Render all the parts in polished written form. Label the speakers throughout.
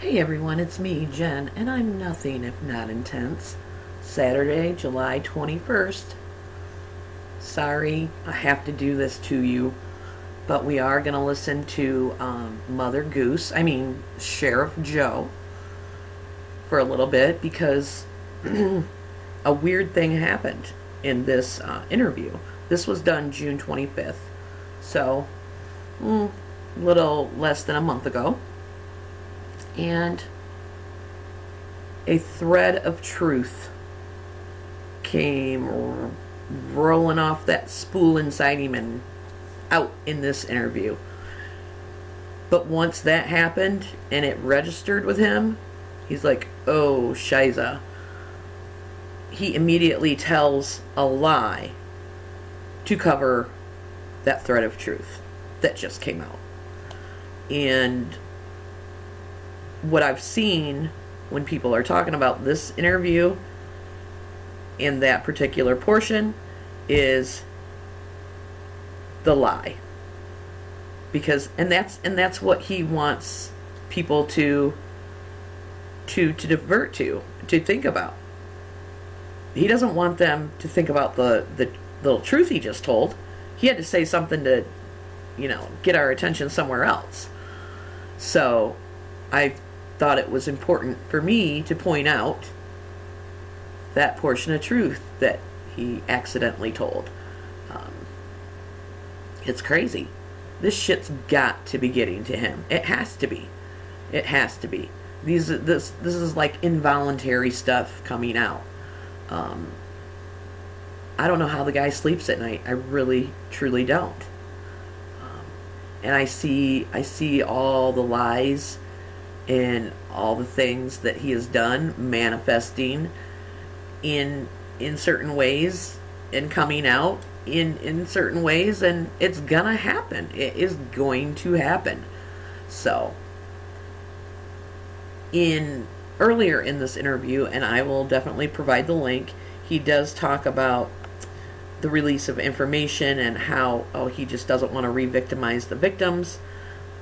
Speaker 1: Hey everyone, it's me, Jen, and I'm nothing if not intense. Saturday, July 21st. Sorry I have to do this to you, but we are going to listen to Sheriff Joe, for a little bit because a weird thing happened in this interview. This was done June 25th, so a little less than a month ago. And a thread of truth came rolling off that spool inside him and out in this interview. But once that happened and it registered with him, he's like, oh, shiza. He immediately tells a lie to cover that thread of truth that just came out. And what I've seen when people are talking about this interview in that particular portion is the lie. Because that's what he wants people to divert to think about. He doesn't want them to think about the little truth he just told. He had to say something to, get our attention somewhere else. So I thought it was important for me to point out that portion of truth that he accidentally told. It's crazy. This shit's got to be getting to him. It has to be. It has to be. This is like involuntary stuff coming out. I don't know how the guy sleeps at night. I really, truly don't. And I see all the lies and all the things that he has done manifesting in certain ways and coming out in certain ways, and it's gonna happen. It is going to happen. So earlier in this interview, and I will definitely provide the link, he does talk about the release of information and how he just doesn't want to re-victimize the victims.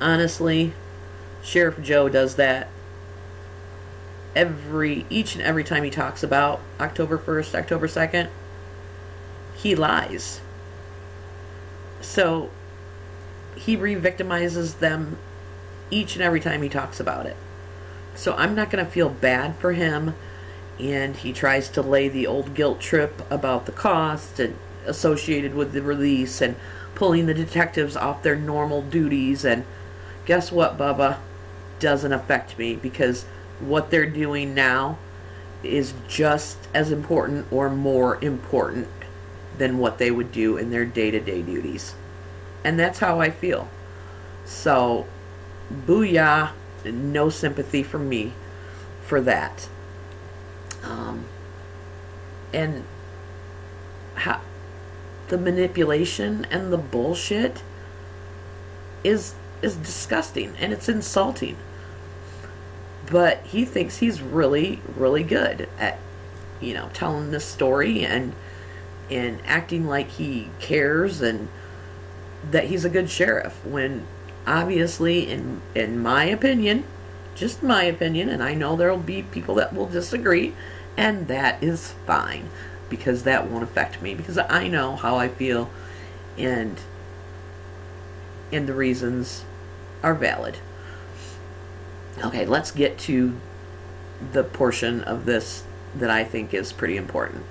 Speaker 1: Honestly, Sheriff Joe does that each and every time he talks about October 1st, October 2nd. He lies. So he re-victimizes them each and every time he talks about it. So I'm not going to feel bad for him. And he tries to lay the old guilt trip about the cost and associated with the release and pulling the detectives off their normal duties. And guess what, Bubba? Doesn't affect me, because what they're doing now is just as important or more important than what they would do in their day-to-day duties. And that's how I feel. So, booyah, no sympathy from me for that. And the manipulation and the bullshit is disgusting, and it's insulting. But he thinks he's really, really good at, telling this story and acting like he cares and that he's a good sheriff, when obviously, in my opinion, just my opinion, and I know there will be people that will disagree, and that is fine, because that won't affect me, because I know how I feel, and the reasons are valid. Okay, let's get to the portion of this that I think is pretty important.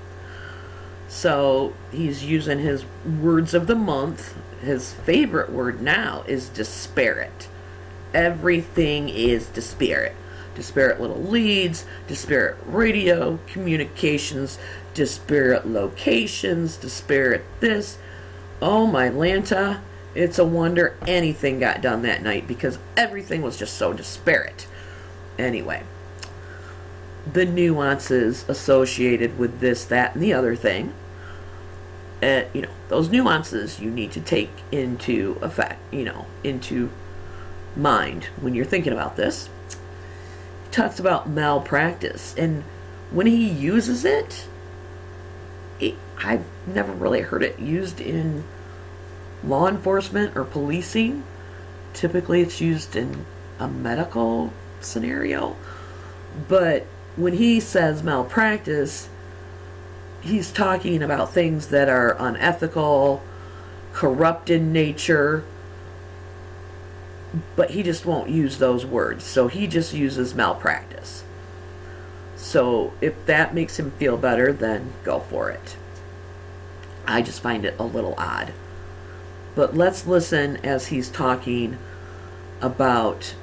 Speaker 1: So he's using his words of the month. His favorite word now is disparate. Everything is disparate. Disparate little leads, disparate radio communications, disparate locations, disparate this. Oh my Lanta, it's a wonder anything got done that night, because everything was just so disparate. Anyway, the nuances associated with this, that, and the other thing, those nuances you need to take into effect, into mind when you're thinking about this. He talks about malpractice, and when he uses it, I've never really heard it used in law enforcement or policing. Typically it's used in a medical scenario. But when he says malpractice, he's talking about things that are unethical, corrupt in nature, but he just won't use those words. So he just uses malpractice. So if that makes him feel better, then go for it. I just find it a little odd. But let's listen as he's talking about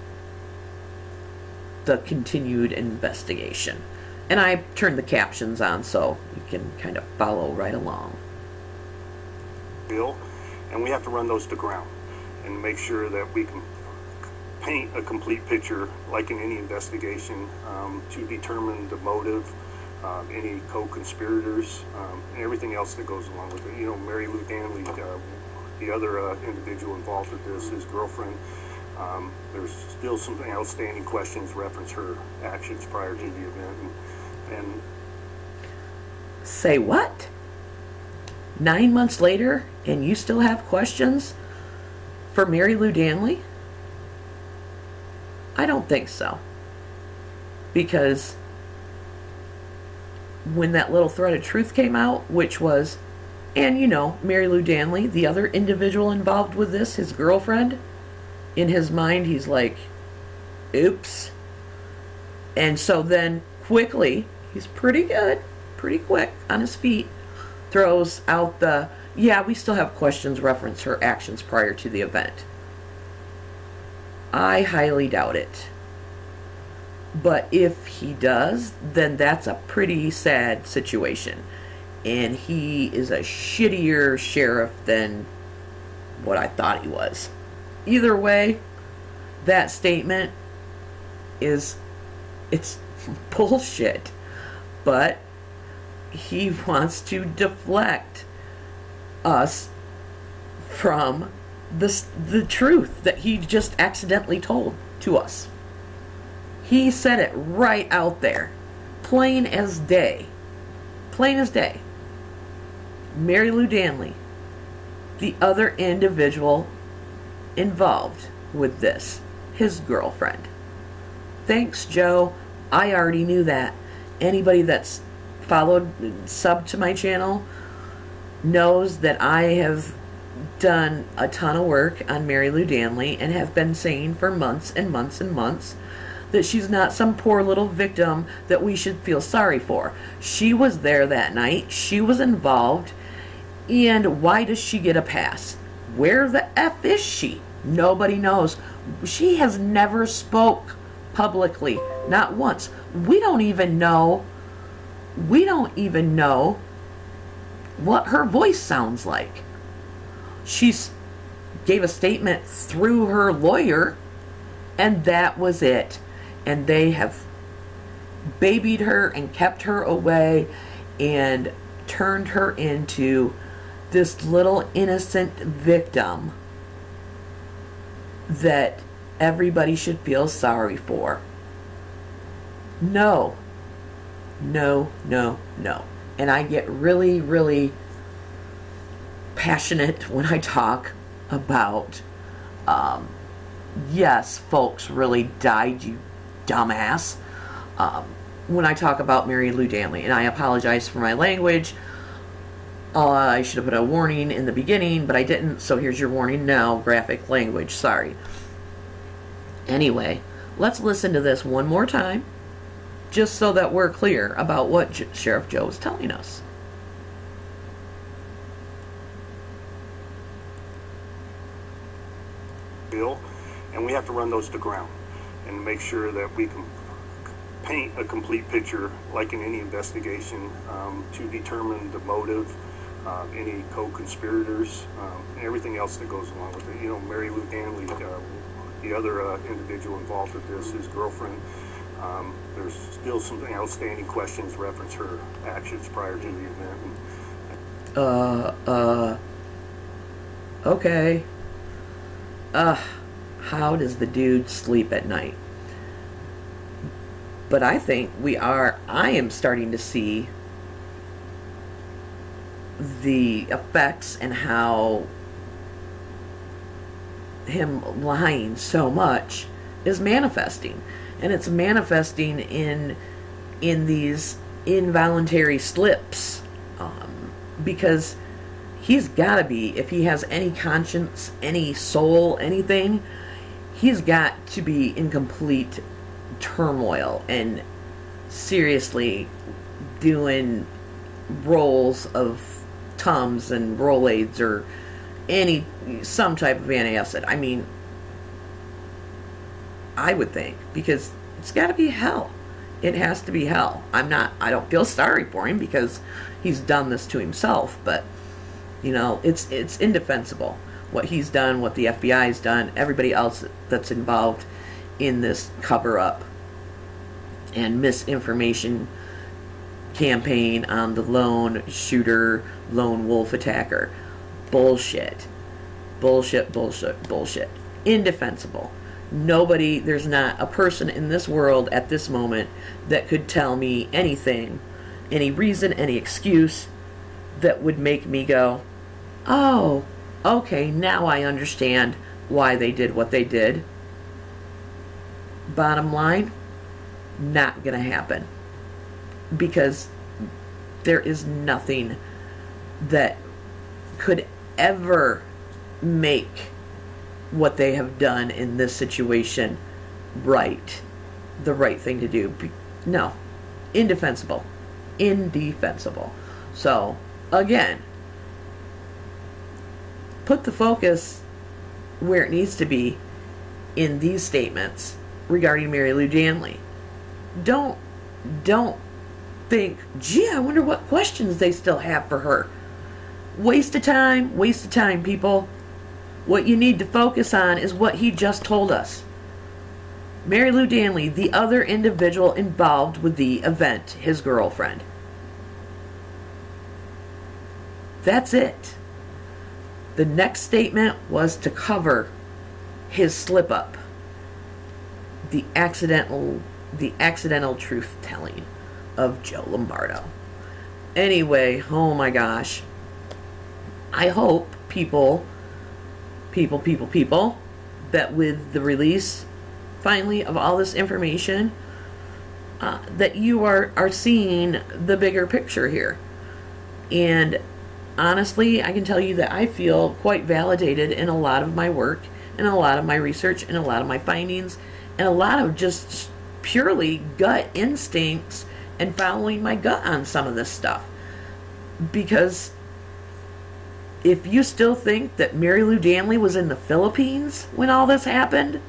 Speaker 1: the continued investigation. And I turned the captions on so you can kind of follow right along.
Speaker 2: And we have to run those to ground and make sure that we can paint a complete picture, like in any investigation, to determine the motive, any co-conspirators, and everything else that goes along with it. You know, Mary Lou Danley, the other individual involved with this, his girlfriend, there's still some outstanding questions reference her actions prior to the event. And
Speaker 1: say what? 9 months later, and you still have questions for Mary Lou Danley? I don't think so. Because when that little thread of truth came out, which was, and you know, Mary Lou Danley, the other individual involved with this, his girlfriend, in his mind, he's like, oops. And so then quickly, he's pretty quick on his feet, throws out the, yeah, we still have questions reference her actions prior to the event. I highly doubt it. But if he does, then that's a pretty sad situation. And he is a shittier sheriff than what I thought he was. Either way, that statement it's bullshit. But he wants to deflect us from the truth that he just accidentally told to us. He said it right out there. Plain as day. Plain as day. Mary Lou Danley, the other individual involved with this, his girlfriend. Thanks, Joe. I already knew that. Anybody that's subbed to my channel knows that I have done a ton of work on Mary Lou Danley and have been saying for months and months and months that she's not some poor little victim that we should feel sorry for. She was there that night. She was involved. And why does she get a pass? Where the F is she? Nobody knows. She has never spoke publicly. Not once. We don't even know what her voice sounds like. She gave a statement through her lawyer, and that was it. And they have babied her and kept her away and turned her into this little innocent victim that everybody should feel sorry for. No. No, no, no. And I get really, really passionate when I talk about, yes, folks really died, you dumbass, when I talk about Mary Lou Danley. And I apologize for my language. I should have put a warning in the beginning, but I didn't, so here's your warning now. Graphic language, sorry. Anyway, let's listen to this one more time, just so that we're clear about what Sheriff Joe is telling us.
Speaker 2: And we have to run those to ground and make sure that we can paint a complete picture, like in any investigation, to determine the motive, any co-conspirators, and everything else that goes along with it. You know, Mary Lou Danley, the other individual involved with this, his girlfriend, there's still some outstanding questions reference her actions prior to the event.
Speaker 1: Okay. How does the dude sleep at night? But I think I am starting to see the effects and how him lying so much is manifesting. and it's manifesting in these involuntary slips, because he's got to be, if he has any conscience, any soul, anything, he's got to be in complete turmoil and seriously doing rolls of Tums and Rolaids or some type of antacid. I mean, I would think, because it's got to be hell. It has to be hell. I don't feel sorry for him because he's done this to himself, but you know, it's indefensible what he's done, what the FBI's done, everybody else that's involved in this cover-up and misinformation campaign on the lone shooter, lone wolf attacker. Bullshit. Bullshit, bullshit, bullshit. Indefensible. Nobody, there's not a person in this world at this moment that could tell me anything, any reason, any excuse that would make me go, oh, okay, now I understand why they did what they did. Bottom line, not gonna happen. Because there is nothing that could ever make what they have done in this situation right. The right thing to do. No. Indefensible. Indefensible. So, again, put the focus where it needs to be in these statements regarding Mary Lou Danley. Don't think, gee, I wonder what questions they still have for her. Waste of time, people. What you need to focus on is what he just told us. Mary Lou Danley, the other individual involved with the event, his girlfriend. That's it. The next statement was to cover his slip-up. The accidental truth-telling of Joe Lombardo. Anyway, oh my gosh. I hope people, that with the release, finally, of all this information, that you are seeing the bigger picture here. And honestly, I can tell you that I feel quite validated in a lot of my work, and a lot of my research, and a lot of my findings, and a lot of just purely gut instincts and following my gut on some of this stuff. Because if you still think that Mary Lou Danley was in the Philippines when all this happened,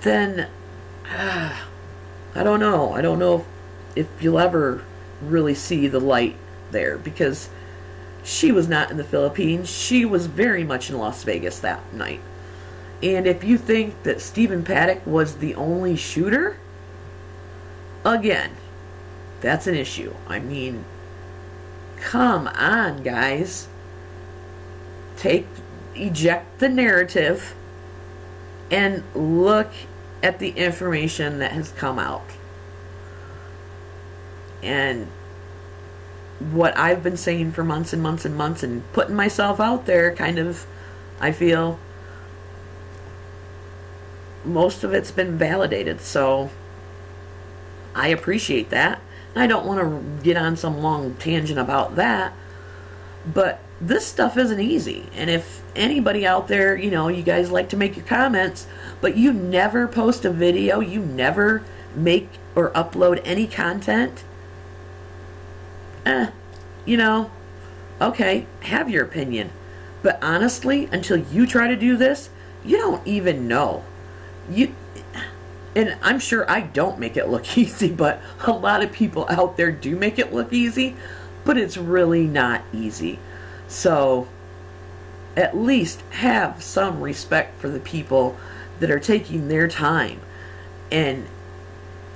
Speaker 1: then I don't know. I don't know if you'll ever really see the light there, because she was not in the Philippines. She was very much in Las Vegas that night. And if you think that Stephen Paddock was the only shooter, again, that's an issue. I mean, come on, guys. Eject the narrative and look at the information that has come out. And what I've been saying for months and months and months, and putting myself out there, kind of, I feel most of it's been validated. So I appreciate that. I don't want to get on some long tangent about that, but this stuff isn't easy. And if anybody out there, you know, you guys like to make your comments, but you never post a video, you never make or upload any content, you know, okay, have your opinion. But honestly, until you try to do this, you don't even know. And I'm sure I don't make it look easy, but a lot of people out there do make it look easy, but it's really not easy. So at least have some respect for the people that are taking their time and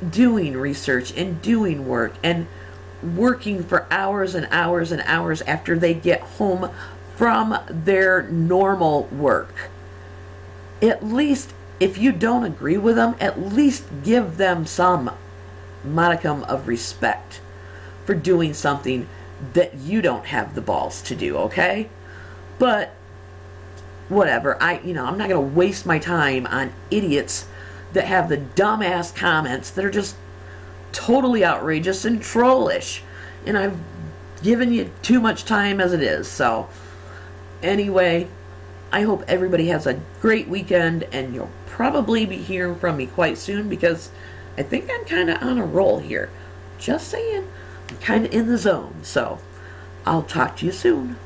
Speaker 1: doing research and doing work and working for hours and hours and hours after they get home from their normal work. At least, if you don't agree with them, at least give them some modicum of respect for doing something that you don't have the balls to do, okay? But whatever, I'm not going to waste my time on idiots that have the dumbass comments that are just totally outrageous and trollish. And I've given you too much time as it is. So, anyway, I hope everybody has a great weekend, and you'll probably be hearing from me quite soon, because I think I'm kind of on a roll here. Just saying, I'm kind of in the zone. So, I'll talk to you soon.